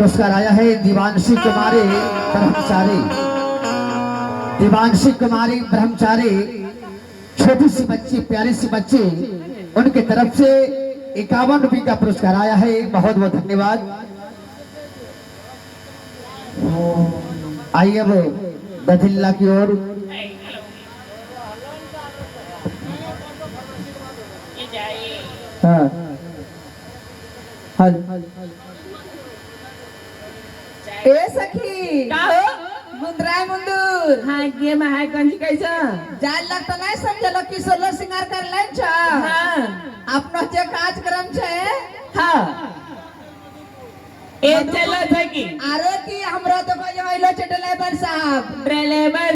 पुरस्कार आया है दिवांशी कुमारी ब्रह्मचारी। दिवांशी कुमारी ब्रह्मचारी छोटी सी बच्ची, प्यारी सी बच्ची, उनके तरफ से 51 रुपये का पुरस्कार आया है। बहुत बहुत धन्यवाद। आइए अब दधिल्ला की ओर। हाँ ए सखी का हो? मुंदराय मुंदूर हाँ ये महाय कंजी कैसा जाय लगता नहीं समझलो कि सोलर सिंगार कर लाइन छ हाँ अपनो जे कार्यक्रम छे हाँ ए चलो थे की आरो की हमरो तो कोई आइलो छे ड्राइवर साहब ड्राइवर